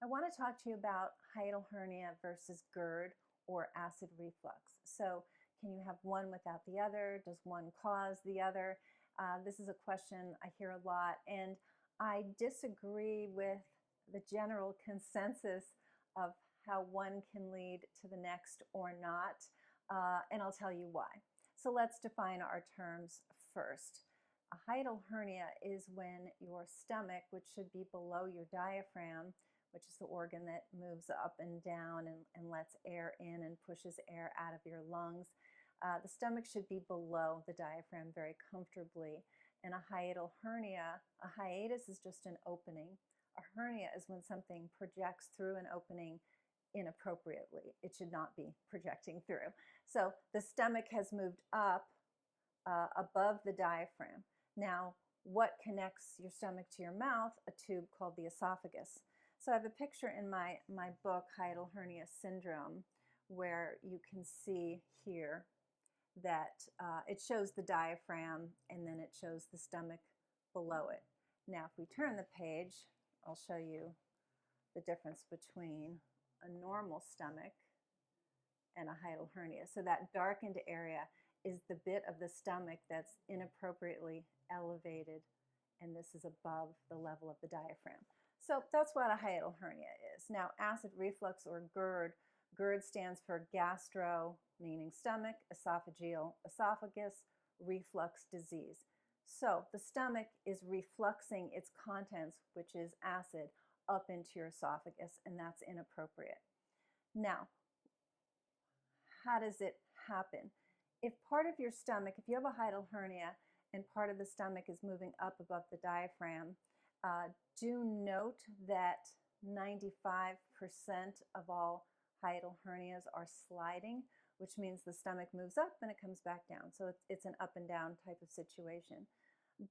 I want to talk to you about hiatal hernia versus GERD or acid reflux. So, can you have one without the other? Does one cause the other? This is a question I hear a lot, and I disagree with the general consensus of how one can lead to the next or not, and I'll tell you why. So, let's define our terms first. A hiatal hernia is when your stomach, which should be below your diaphragm, which is the organ that moves up and down and lets air in and pushes air out of your lungs. The stomach should be below the diaphragm very comfortably. And a hiatal hernia, a hiatus is just an opening. A hernia is when something projects through an opening inappropriately. It should not be projecting through. So the stomach has moved up above the diaphragm. Now, what connects your stomach to your mouth? A tube called the esophagus. So I have a picture in my book, Hiatal Hernia Syndrome, where you can see here that it shows the diaphragm and then it shows the stomach below it. Now, if we turn the page, I'll show you the difference between a normal stomach and a hiatal hernia. So that darkened area is the bit of the stomach that's inappropriately elevated, and this is above the level of the diaphragm. So that's what a hiatal hernia is. Now, acid reflux or GERD, GERD stands for gastro, meaning stomach, esophageal, esophagus, reflux disease. So the stomach is refluxing its contents, which is acid, up into your esophagus, and that's inappropriate. Now, how does it happen? If part of your stomach, if you have a hiatal hernia and part of the stomach is moving up above the diaphragm, do note that 95% of all hiatal hernias are sliding, which means the stomach moves up and it comes back down. So it's an up and down type of situation.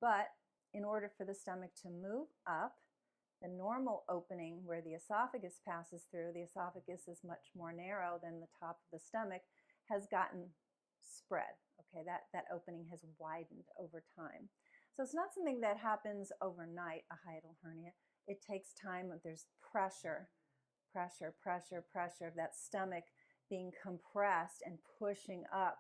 But in order for the stomach to move up, the normal opening where the esophagus passes through, the esophagus is much more narrow than the top of the stomach, has gotten spread. Okay, that opening has widened over time. So it's not something that happens overnight, a hiatal hernia. It takes time. There's pressure of that stomach being compressed and pushing up,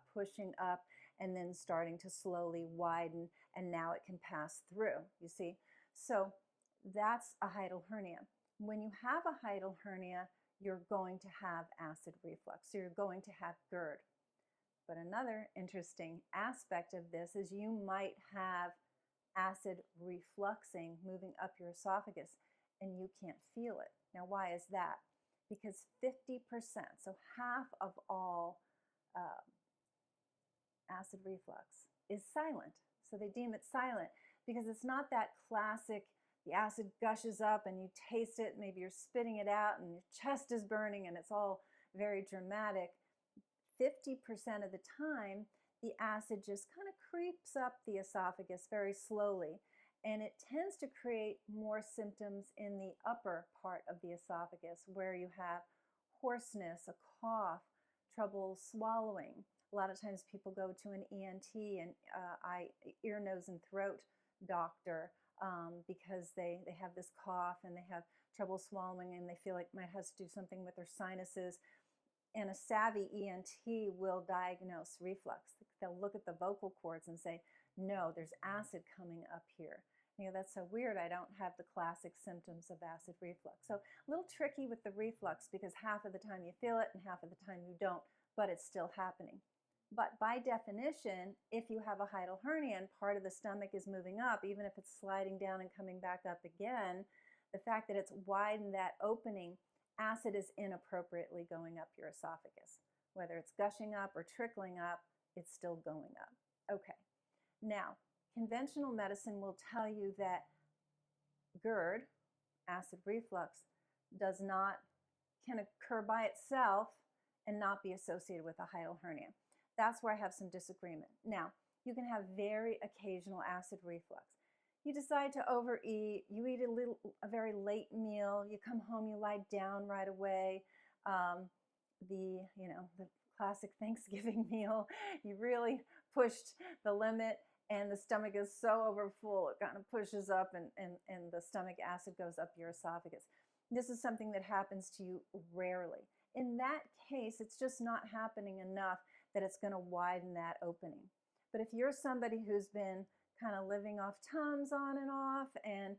and then starting to slowly widen, and now it can pass through, you see? So that's a hiatal hernia. When you have a hiatal hernia, you're going to have acid reflux, so you're going to have GERD. But another interesting aspect of this is you might have acid refluxing moving up your esophagus and you can't feel it. Now, why is that? Because 50%, so half of all acid reflux is silent. So they deem it silent because it's not that classic, the acid gushes up and you taste it, maybe you're spitting it out and your chest is burning and it's all very dramatic. 50% of the time, the acid just kind of creeps up the esophagus very slowly, and it tends to create more symptoms in the upper part of the esophagus where you have hoarseness, a cough, trouble swallowing. A lot of times people go to an ENT, an ear, nose, and throat doctor because they have this cough and they have trouble swallowing and they feel like it might have to do something with their sinuses. And a savvy ENT will diagnose reflux. They'll look at the vocal cords and say, no, there's acid coming up here. You know, that's so weird. I don't have the classic symptoms of acid reflux. So a little tricky with the reflux because half of the time you feel it and half of the time you don't, but it's still happening. But by definition, if you have a hiatal hernia and part of the stomach is moving up, even if it's sliding down and coming back up again, the fact that it's widened that opening, acid is inappropriately going up your esophagus. Whether it's gushing up or trickling up, it's still going up. Okay, now conventional medicine will tell you that GERD, acid reflux, can occur by itself and not be associated with a hiatal hernia. That's where I have some disagreement. Now, you can have very occasional acid reflux. You decide to overeat, you eat a very late meal, you come home, you lie down right away, the classic Thanksgiving meal, you really pushed the limit and the stomach is so overfull, it kind of pushes up and the stomach acid goes up your esophagus. this is something that happens to you rarely. In that case, it's just not happening enough that it's going to widen that opening. But if you're somebody who's been kind of living off Tums on and off, and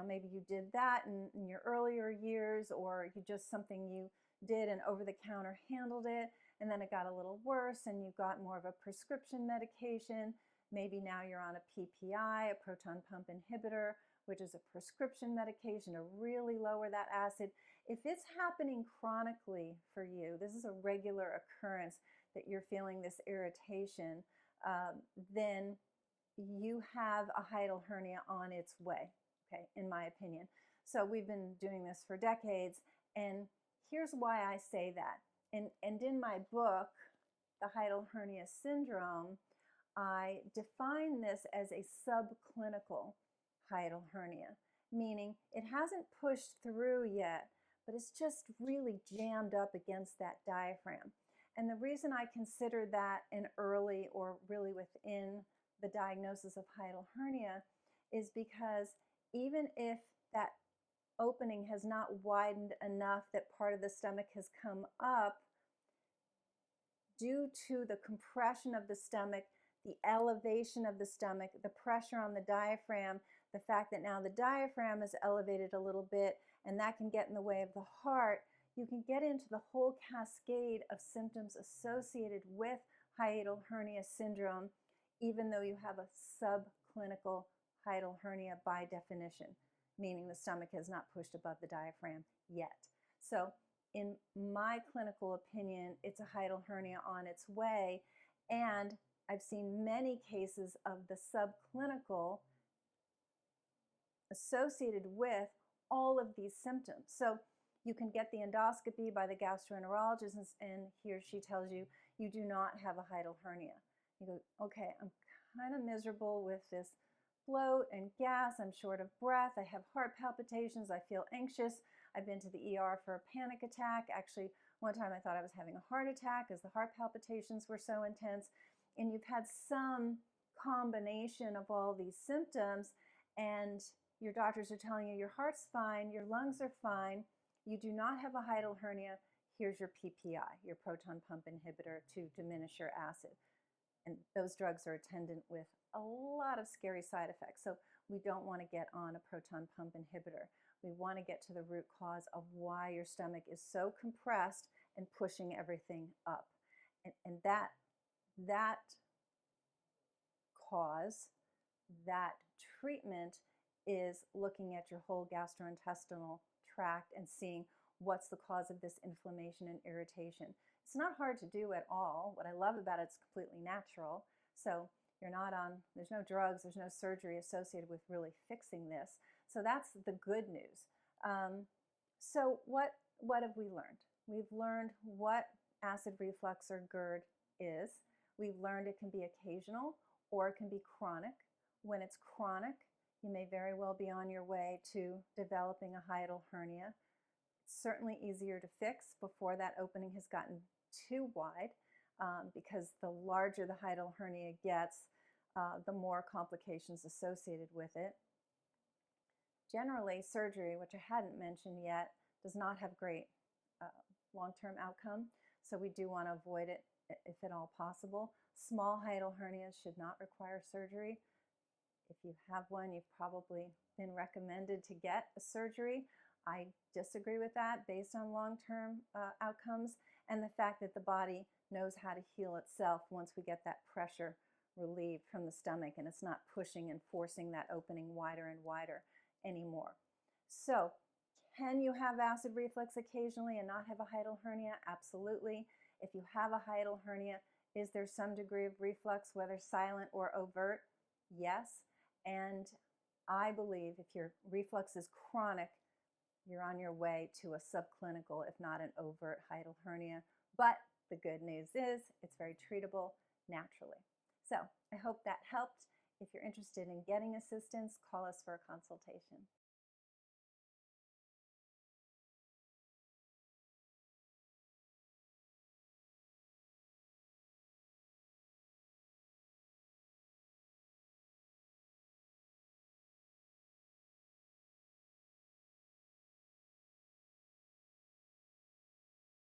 maybe you did that in your earlier years, or you just something you did and over the counter handled it, and then it got a little worse and you got more of a prescription medication. Maybe now you're on a PPI, a proton pump inhibitor, which is a prescription medication to really lower that acid. If it's happening chronically for you, this is a regular occurrence that you're feeling this irritation, then you have a hiatal hernia on its way, okay, in my opinion. So we've been doing this for decades, and here's why I say that. And in my book, The Hiatal Hernia Syndrome, I define this as a subclinical hiatal hernia, meaning it hasn't pushed through yet, but it's just really jammed up against that diaphragm. And the reason I consider that an early or really within the diagnosis of hiatal hernia is because even if that opening has not widened enough that part of the stomach has come up, due to the compression of the stomach, the elevation of the stomach, the pressure on the diaphragm, the fact that now the diaphragm is elevated a little bit, and that can get in the way of the heart, you can get into the whole cascade of symptoms associated with hiatal hernia syndrome, even though you have a subclinical hiatal hernia by definition, meaning the stomach has not pushed above the diaphragm yet. So in my clinical opinion, it's a hiatal hernia on its way, and I've seen many cases of the subclinical associated with all of these symptoms. So you can get the endoscopy by the gastroenterologist, and he or she tells you you do not have a hiatal hernia. You go, okay, I'm kind of miserable with this bloat and gas, I'm short of breath, I have heart palpitations, I feel anxious, I've been to the ER for a panic attack. Actually, one time I thought I was having a heart attack as the heart palpitations were so intense. And you've had some combination of all these symptoms, and your doctors are telling you your heart's fine, your lungs are fine, you do not have a hiatal hernia, here's your PPI, your proton pump inhibitor to diminish your acid. And those drugs are attendant with a lot of scary side effects. So we don't want to get on a proton pump inhibitor. We want to get to the root cause of why your stomach is so compressed and pushing everything up. And that cause, that treatment is looking at your whole gastrointestinal tract and seeing what's the cause of this inflammation and irritation. It's not hard to do at all. What I love about it, it's completely natural. So you're not on, there's no drugs, there's no surgery associated with really fixing this. So that's the good news. So what have we learned? We've learned what acid reflux or GERD is. We've learned it can be occasional or it can be chronic. When it's chronic, you may very well be on your way to developing a hiatal hernia. It's certainly easier to fix before that opening has gotten too wide, because the larger the hiatal hernia gets, the more complications associated with it. Generally, surgery, which I hadn't mentioned yet, does not have great long-term outcome, so we do want to avoid it if at all possible. Small hiatal hernias should not require surgery. If you have one, you've probably been recommended to get a surgery. I disagree with that based on long-term outcomes and the fact that the body knows how to heal itself once we get that pressure relieved from the stomach and it's not pushing and forcing that opening wider and wider anymore. So, can you have acid reflux occasionally and not have a hiatal hernia? Absolutely. If you have a hiatal hernia, is there some degree of reflux, whether silent or overt? Yes. And I believe if your reflux is chronic, you're on your way to a subclinical, if not an overt hiatal hernia. But the good news is it's very treatable naturally. So I hope that helped. If you're interested in getting assistance, call us for a consultation.